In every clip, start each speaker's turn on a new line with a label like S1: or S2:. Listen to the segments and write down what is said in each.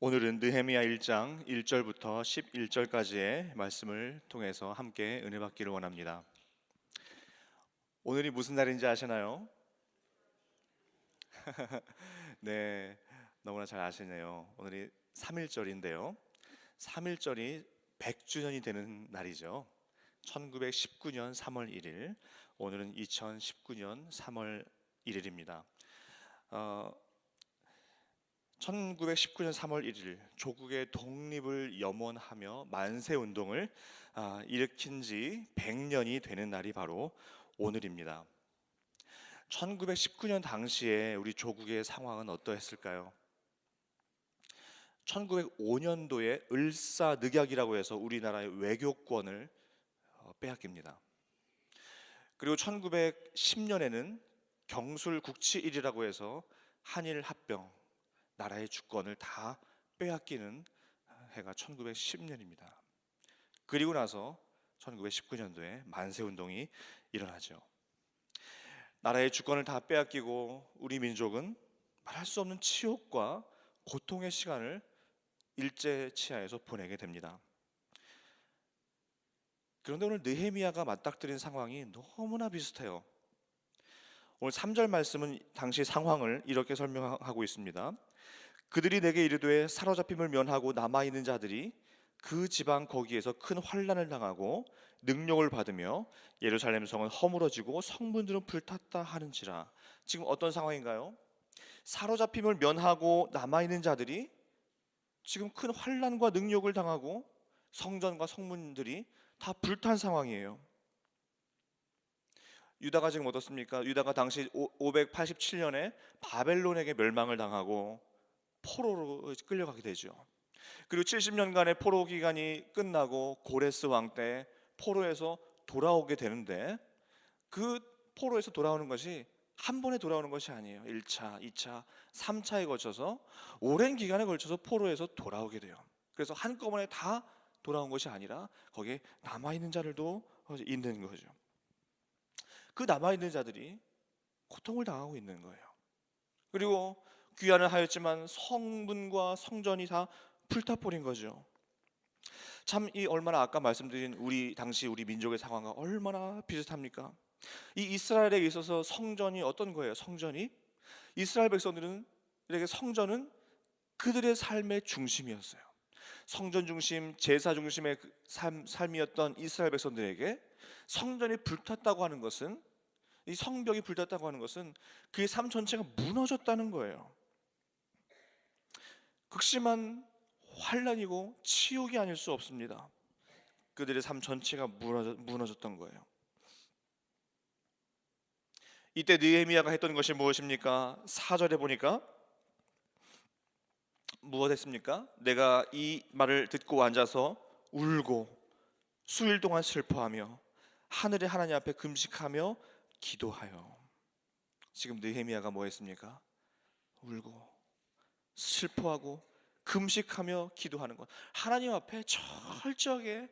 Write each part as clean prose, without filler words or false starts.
S1: 오늘은 느헤미야 1장 1절부터 11절까지의 말씀을 통해서 함께 은혜 받기를 원합니다. 오늘이 무슨 날인지 아시나요? 네, 너무나 잘 아시네요. 오늘이 3.1절인데요 3.1절이 100주년이 되는 날이죠. 1919년 3월 1일, 오늘은 2019년 3월 1일입니다. 1919년 3월 1일 조국의 독립을 염원하며 만세운동을 일으킨 지 100년이 되는 날이 바로 오늘입니다. 1919년 당시에 우리 조국의 상황은 어떠했을까요? 1905년도에 을사늑약이라고 해서 우리나라의 외교권을 빼앗깁니다. 그리고 1910년에는 경술국치일이라고 해서 한일 합병, 나라의 주권을 다 빼앗기는 해가 1910년입니다. 그리고 나서 1919년도에 만세운동이 일어나죠. 나라의 주권을 다 빼앗기고 우리 민족은 말할 수 없는 치욕과 고통의 시간을 일제치하에서 보내게 됩니다. 그런데 오늘 느헤미야가 맞닥뜨린 상황이 너무나 비슷해요. 오늘 3절 말씀은 당시 상황을 이렇게 설명하고 있습니다. 그들이 내게 이르되 사로잡힘을 면하고 남아있는 자들이 그 지방 거기에서 큰 환난을 당하고 능욕을 받으며 예루살렘 성은 허물어지고 성문들은 불탔다 하는지라. 지금 어떤 상황인가요? 사로잡힘을 면하고 남아있는 자들이 지금 큰 환난과 능욕을 당하고 성전과 성문들이 다 불탄 상황이에요. 유다가 지금 어떻습니까? 유다가 당시 587년에 바벨론에게 멸망을 당하고 포로로 끌려가게 되죠. 그리고 70년간의 포로 기간이 끝나고 고레스 왕 때 포로에서 돌아오게 되는데, 그 포로에서 돌아오는 것이 한 번에 돌아오는 것이 아니에요. 1차, 2차, 3차에 걸쳐서 오랜 기간에 걸쳐서 포로에서 돌아오게 돼요. 그래서 한꺼번에 다 돌아온 것이 아니라 거기에 남아있는 자들도 있는 거죠. 그 남아있는 자들이 고통을 당하고 있는 거예요. 그리고 귀환을 하였지만 성문과 성전이 다 불타버린 거죠. 참 이 얼마나 아까 말씀드린 당시 우리 민족의 상황과 얼마나 비슷합니까? 이 이스라엘에 있어서 성전이 어떤 거예요? 성전이 이스라엘 백성들에게 성전은 그들의 삶의 중심이었어요. 성전 중심, 제사 중심의 삶이었던 이스라엘 백성들에게 성전이 불탔다고 하는 것은, 이 성벽이 불탔다고 하는 것은 그의 삶 전체가 무너졌다는 거예요. 극심한 환난이고 치욕이 아닐 수 없습니다. 그들의 삶 전체가 무너졌던 거예요. 이때 느헤미야가 했던 것이 무엇입니까? 4절에 보니까 무엇 했습니까? 내가 이 말을 듣고 앉아서 울고 수일 동안 슬퍼하며 하늘의 하나님 앞에 금식하며 기도하여. 지금 느헤미야가 뭐 했습니까? 울고 슬퍼하고 금식하며 기도하는 것, 하나님 앞에 철저하게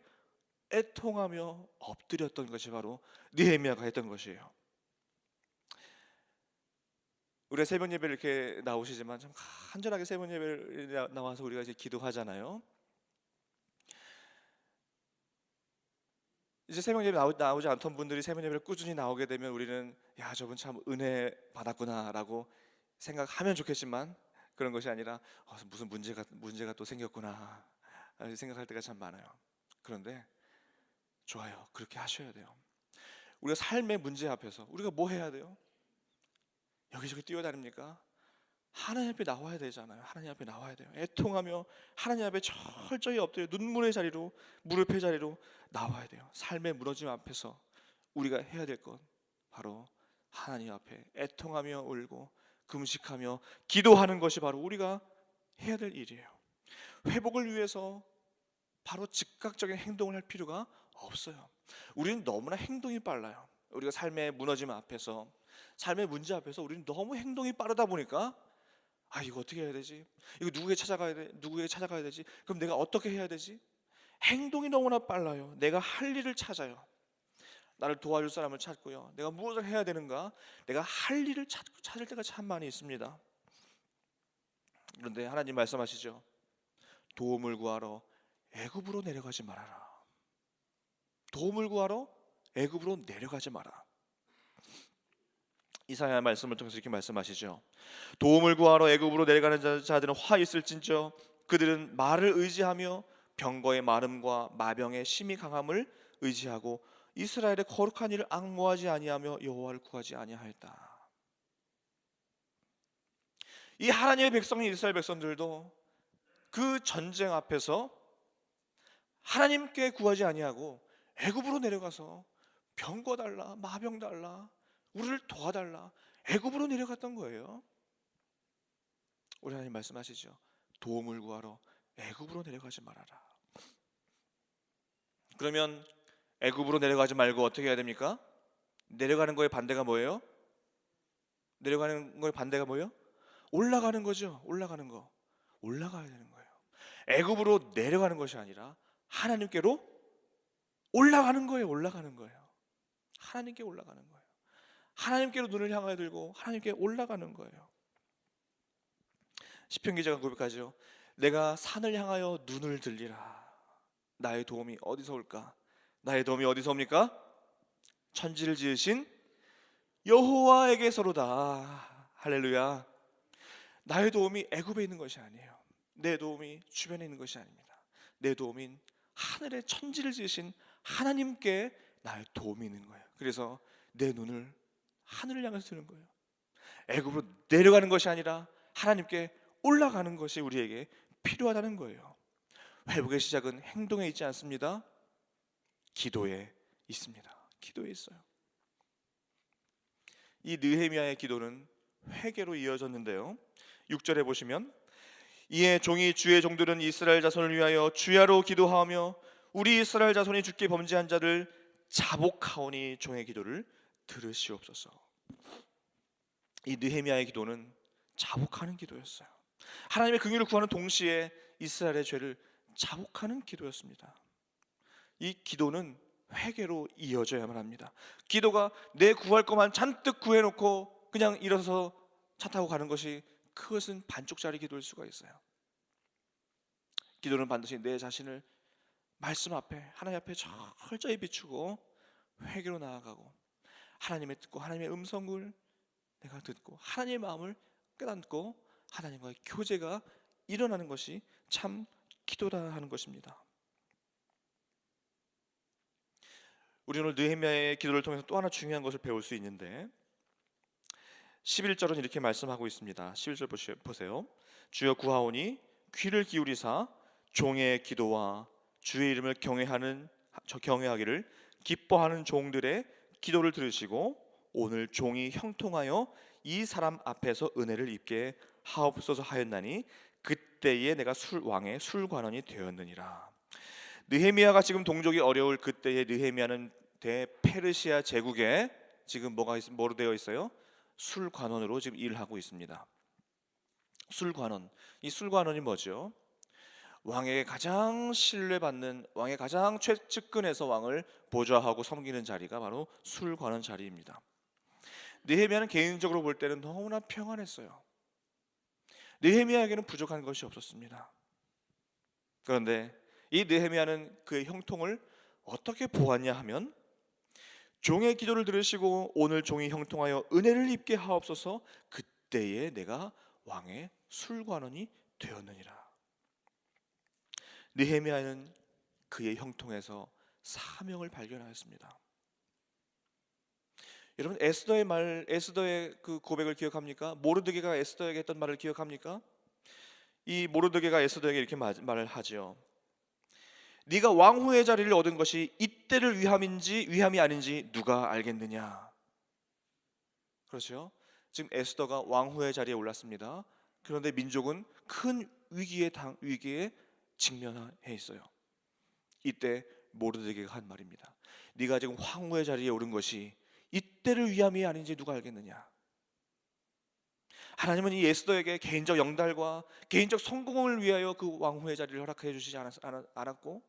S1: 애통하며 엎드렸던 것이 바로 느헤미야가 했던 것이에요. 우리가 새벽 예배를 이렇게 나오시지만 참 간절하게 새벽 예배를 나와서 우리가 이제 기도하잖아요. 이제 새벽 예배 나오지 않던 분들이 새벽 예배를 꾸준히 나오게 되면 우리는 야, 저분 참 은혜 받았구나라고 생각하면 좋겠지만, 그런 것이 아니라 무슨 문제가 또 생겼구나 생각할 때가 참 많아요. 그런데 좋아요, 그렇게 하셔야 돼요. 우리가 삶의 문제 앞에서 우리가 뭐 해야 돼요? 여기저기 뛰어다닙니까? 하나님 앞에 나와야 되잖아요. 하나님 앞에 나와야 돼요. 애통하며 하나님 앞에 철저히 엎드려 눈물의 자리로, 무릎의 자리로 나와야 돼요. 삶의 무너짐 앞에서 우리가 해야 될 것, 바로 하나님 앞에 애통하며 울고 금식하며 기도하는 것이 바로 우리가 해야 될 일이에요. 회복을 위해서 바로 즉각적인 행동을 할 필요가 없어요. 우리는 너무나 행동이 빨라요. 우리가 삶의 무너짐 앞에서, 삶의 문제 앞에서 우리는 너무 행동이 빠르다 보니까 이거 어떻게 해야 되지? 이거 누구에게 찾아가야 되지? 그럼 내가 어떻게 해야 되지? 행동이 너무나 빨라요. 내가 할 일을 찾아요. 나를 도와줄 사람을 찾고요. 내가 무엇을 해야 되는가? 내가 할 일을 찾을 때가 참 많이 있습니다. 그런데 하나님 말씀하시죠. 도움을 구하러 애굽으로 내려가지 말아라. 도움을 구하러 애굽으로 내려가지 마라. 이사야 말씀을 통해서 이렇게 말씀하시죠. 도움을 구하러 애굽으로 내려가는 자들은 화 있을진저 그들은 말을 의지하며 병거의 마름과 마병의 심히 강함을 의지하고 이스라엘의 거룩한 일을 앙모하지 아니하며 여호와를 구하지 아니하였다. 이 하나님의 백성인 이스라엘 백성들도 그 전쟁 앞에서 하나님께 구하지 아니하고 애굽으로 내려가서 병거 달라, 마병 달라, 우리를 도와달라, 애굽으로 내려갔던 거예요. 우리 하나님 말씀하시죠. 도움을 구하러 애굽으로 내려가지 말아라. 그러면 애굽으로 내려가지 말고 어떻게 해야 됩니까? 내려가는 거의 반대가 뭐예요? 내려가는 거의 반대가 뭐예요? 올라가는 거죠. 올라가는 거. 올라가야 되는 거예요. 애굽으로 내려가는 것이 아니라 하나님께로 올라가는 거예요. 올라가는 거예요. 하나님께 올라가는 거예요. 하나님께로 눈을 향하여 들고 하나님께 올라가는 거예요. 시편 기자가 고백하죠. 내가 산을 향하여 눈을 들리라. 나의 도움이 어디서 올까? 나의 도움이 어디서 옵니까? 천지를 지으신 여호와에게서로다. 할렐루야. 나의 도움이 애굽에 있는 것이 아니에요. 내 도움이 주변에 있는 것이 아닙니다. 내 도움인 하늘의 천지를 지으신 하나님께 나의 도움이 있는 거예요. 그래서 내 눈을 하늘을 향해서 드는 거예요. 애굽으로 내려가는 것이 아니라 하나님께 올라가는 것이 우리에게 필요하다는 거예요. 회복의 시작은 행동에 있지 않습니다. 기도에 있습니다. 기도에 있어요. 이 느헤미야의 기도는 회개로 이어졌는데요. 6절에 보시면 이에 종이 주의 종들은 이스라엘 자손을 위하여 주야로 기도하며 우리 이스라엘 자손이 주께 범죄한 자를 자복하오니 종의 기도를 들으시옵소서. 이 느헤미야의 기도는 자복하는 기도였어요. 하나님의 긍휼을 구하는 동시에 이스라엘의 죄를 자복하는 기도였습니다. 이 기도는 회개로 이어져야만 합니다. 기도가 내 구할 것만 잔뜩 구해놓고 그냥 일어서 차 타고 가는 것이, 그것은 반쪽짜리 기도일 수가 있어요. 기도는 반드시 내 자신을 말씀 앞에, 하나님 앞에 철저히 비추고 회개로 나아가고 하나님의 듣고 하나님의 음성을 내가 듣고 하나님의 마음을 깨닫고 하나님과의 교제가 일어나는 것이 참 기도다 하는 것입니다. 우리 오늘 느헤미야의 기도를 통해서 또 하나 중요한 것을 배울 수 있는데 11절은 이렇게 말씀하고 있습니다. 11절 보세요. 주여 구하오니 귀를 기울이사 종의 기도와 주의 이름을 경외하기를 기뻐하는 종들의 기도를 들으시고 오늘 종이 형통하여 이 사람 앞에서 은혜를 입게 하옵소서 하였나니 그때에 내가 왕의 술관원이 되었느니라. 느헤미야가 지금 동족이 어려울 그때에 느헤미야는 대페르시아 제국에 지금 뭐로 되어 있어요? 술관원으로 지금 일하고 있습니다. 술관원. 이 술관원이 뭐죠? 왕에게 가장 신뢰받는, 왕의 가장 최측근에서 왕을 보좌하고 섬기는 자리가 바로 술관원 자리입니다. 느헤미야는 개인적으로 볼 때는 너무나 평안했어요. 느헤미야에게는 부족한 것이 없었습니다. 그런데 이 느헤미야는 그의 형통을 어떻게 보았냐 하면 종의 기도를 들으시고 오늘 종이 형통하여 은혜를 입게 하옵소서 그때에 내가 왕의 술관원이 되었느니라. 느헤미야는 그의 형통에서 사명을 발견하였습니다. 여러분 에스더의 그 고백을 기억합니까? 모르드게가 에스더에게 했던 말을 기억합니까? 이 모르드게가 에스더에게 이렇게 말을 하죠. 네가 왕후의 자리를 얻은 것이 이때를 위함이 아닌지 누가 알겠느냐. 그렇죠? 지금 에스더가 왕후의 자리에 올랐습니다. 그런데 민족은 큰 위기에 직면해 있어요. 이때 모르드게가 한 말입니다. 네가 지금 황후의 자리에 오른 것이 이때를 위함이 아닌지 누가 알겠느냐. 하나님은 이 에스더에게 개인적 영달과 개인적 성공을 위하여 그 왕후의 자리를 허락해 주시지 않았고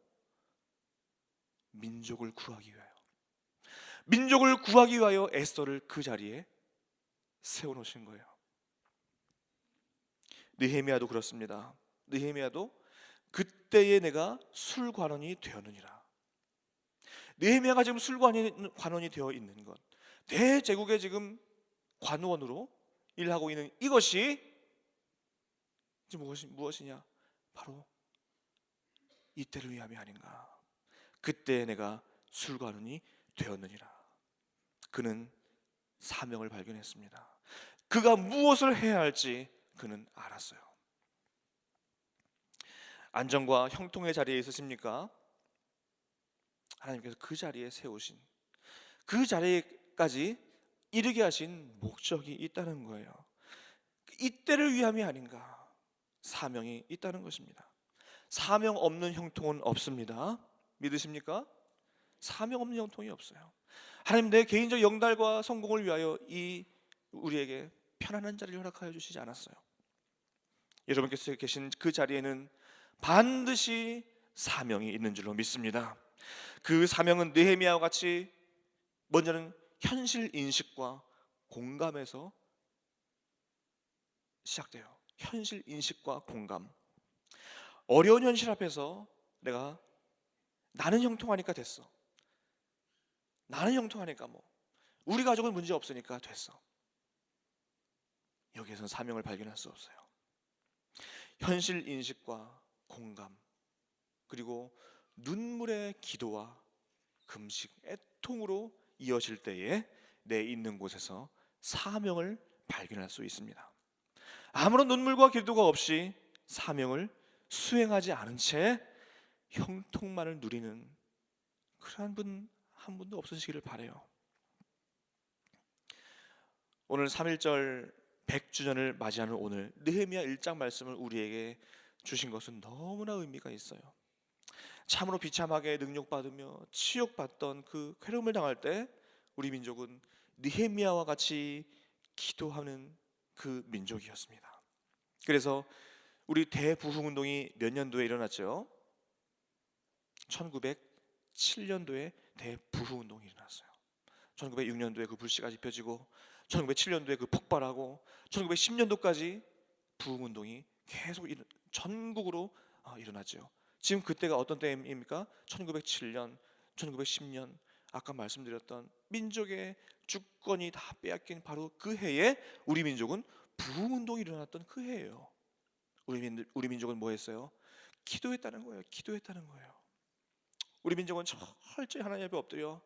S1: 민족을 구하기 위하여 에스더를 그 자리에 세워놓으신 거예요. 느헤미야도 그렇습니다. 느헤미야도 그때에 내가 술관원이 되었느니라. 느헤미야가 지금 술관원이 되어 있는 것, 대제국의 지금 관원으로 일하고 있는 이것이 지금 무엇이냐? 바로 이때를 위함이 아닌가. 그때 내가 술관원이 되었느니라. 그는 사명을 발견했습니다. 그가 무엇을 해야 할지 그는 알았어요. 안정과 형통의 자리에 있으십니까? 하나님께서 그 자리에 세우신, 그 자리까지 이르게 하신 목적이 있다는 거예요. 이때를 위함이 아닌가. 사명이 있다는 것입니다. 사명 없는 형통은 없습니다. 믿으십니까? 사명 없는 형통이 없어요. 하나님, 내 개인적 영달과 성공을 위하여 우리에게 편안한 자리를 허락하여 주시지 않았어요. 여러분께서 계신 그 자리에는 반드시 사명이 있는 줄로 믿습니다. 그 사명은 느헤미야와 같이 먼저는 현실 인식과 공감에서 시작돼요. 현실 인식과 공감. 어려운 현실 앞에서 나는 형통하니까 됐어. 나는 형통하니까 우리 가족은 문제 없으니까 됐어. 여기에서는 사명을 발견할 수 없어요. 현실 인식과 공감, 그리고 눈물의 기도와 금식, 애통으로 이어질 때에 내 있는 곳에서 사명을 발견할 수 있습니다. 아무런 눈물과 기도가 없이 사명을 수행하지 않은 채 형통만을 누리는 그러한 분 한 분도 없으시기를 바라요. 오늘 3.1절 100주년을 맞이하는 오늘 느헤미야 1장 말씀을 우리에게 주신 것은 너무나 의미가 있어요. 참으로 비참하게 능욕받으며 치욕받던 그 괴로움을 당할 때 우리 민족은 느헤미야와 같이 기도하는 그 민족이었습니다. 그래서 우리 대부흥운동이 몇 년도에 일어났죠? 1907년도에 대부흥운동이 일어났어요. 1906년도에 그 불씨가 지펴지고 1907년도에 그 폭발하고 1910년도까지 부흥운동이 계속 전국으로 일어났죠. 지금 그때가 어떤 때입니까? 1907년, 1910년, 아까 말씀드렸던 민족의 주권이 다 빼앗긴 바로 그 해에 우리 민족은 부흥운동이 일어났던 그 해예요. 우리 민족은 뭐 했어요? 기도했다는 거예요. 기도했다는 거예요. 우리 민족은 철저히 하나님 앞에 엎드려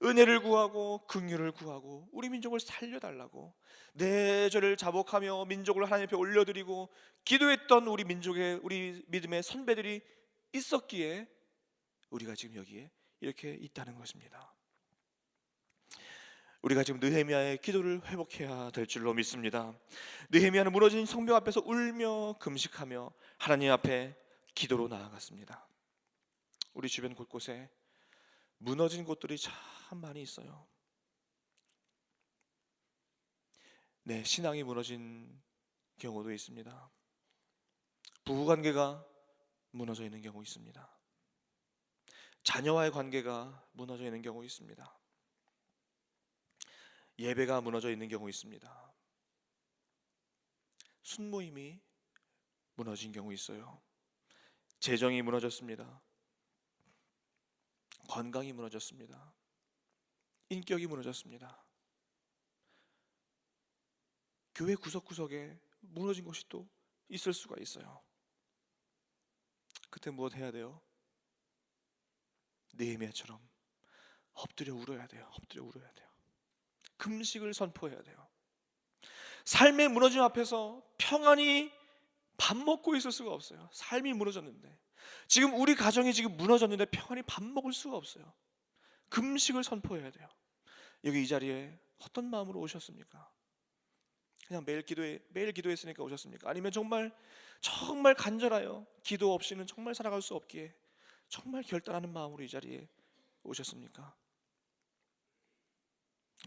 S1: 은혜를 구하고 긍휼을 구하고 우리 민족을 살려달라고 내 죄를 자복하며 민족을 하나님 앞에 올려드리고 기도했던 우리 믿음의 선배들이 있었기에 우리가 지금 여기에 이렇게 있다는 것입니다. 우리가 지금 느헤미야의 기도를 회복해야 될 줄로 믿습니다. 느헤미야는 무너진 성벽 앞에서 울며 금식하며 하나님 앞에 기도로 나아갔습니다. 우리 주변 곳곳에 무너진 곳들이 참 많이 있어요. 네, 신앙이 무너진 경우도 있습니다. 부부관계가 무너져 있는 경우 있습니다. 자녀와의 관계가 무너져 있는 경우 있습니다. 예배가 무너져 있는 경우 있습니다. 순모임이 무너진 경우 있어요. 재정이 무너졌습니다. 건강이 무너졌습니다. 인격이 무너졌습니다. 교회 구석구석에 무너진 곳이 또 있을 수가 있어요. 그때 무엇 해야 돼요? 느헤미야처럼 엎드려 울어야 돼요. 엎드려 울어야 돼요. 금식을 선포해야 돼요. 삶의 무너짐 앞에서 평안히 밥 먹고 있을 수가 없어요. 삶이 무너졌는데, 지금 우리 가정이 지금 무너졌는데 평안히 밥 먹을 수가 없어요. 금식을 선포해야 돼요. 여기 이 자리에 어떤 마음으로 오셨습니까? 그냥 매일 기도했으니까 오셨습니까? 아니면 정말 간절하여 기도 없이는 정말 살아갈 수 없기에 정말 결단하는 마음으로 이 자리에 오셨습니까?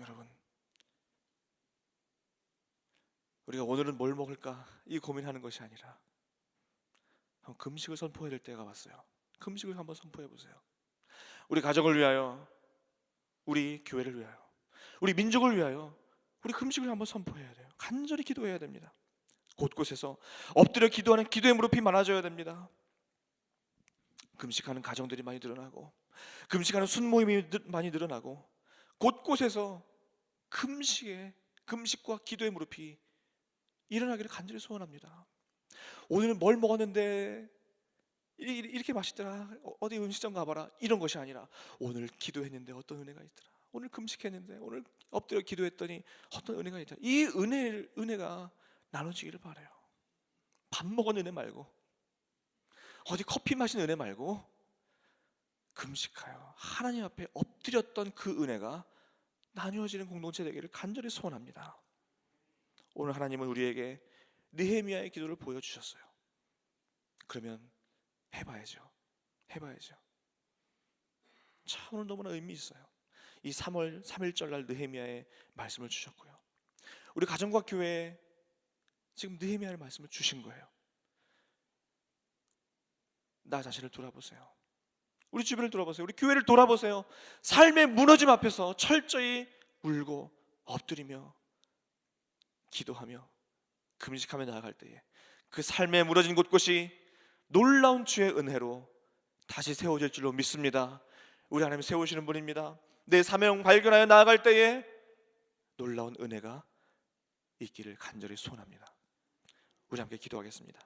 S1: 여러분, 우리가 오늘은 뭘 먹을까 이 고민하는 것이 아니라 금식을 선포해야 될 때가 왔어요. 금식을 한번 선포해 보세요. 우리 가정을 위하여, 우리 교회를 위하여, 우리 민족을 위하여 우리 금식을 한번 선포해야 돼요. 간절히 기도해야 됩니다. 곳곳에서 엎드려 기도하는 기도의 무릎이 많아져야 됩니다. 금식하는 가정들이 많이 늘어나고, 금식하는 순모임이 많이 늘어나고, 곳곳에서 금식과 기도의 무릎이 일어나기를 간절히 소원합니다. 오늘은 뭘 먹었는데 이렇게 맛있더라, 어디 음식점 가봐라, 이런 것이 아니라 오늘 기도했는데 어떤 은혜가 있더라, 오늘 금식했는데, 오늘 엎드려 기도했더니 어떤 은혜가 있더라. 이 은혜가 나눠지기를 바라요. 밥 먹은 은혜 말고, 어디 커피 마신 은혜 말고, 금식하여 하나님 앞에 엎드렸던 그 은혜가 나누어지는 공동체 되기를 간절히 소원합니다. 오늘 하나님은 우리에게 느헤미야의 기도를 보여주셨어요. 그러면 해봐야죠. 참 오늘 너무나 의미 있어요. 이 3월 3일절 날 느헤미야의 말씀을 주셨고요, 우리 가정과 교회에 지금 느헤미야의 말씀을 주신 거예요. 나 자신을 돌아보세요. 우리 주변을 돌아보세요. 우리 교회를 돌아보세요. 삶의 무너짐 앞에서 철저히 울고 엎드리며 기도하며 금식하며 나아갈 때에 그 삶의 무너진 곳곳이 놀라운 주의 은혜로 다시 세워질 줄로 믿습니다. 우리 하나님 세우시는 분입니다. 내 사명 발견하여 나아갈 때에 놀라운 은혜가 있기를 간절히 소원합니다. 우리 함께 기도하겠습니다.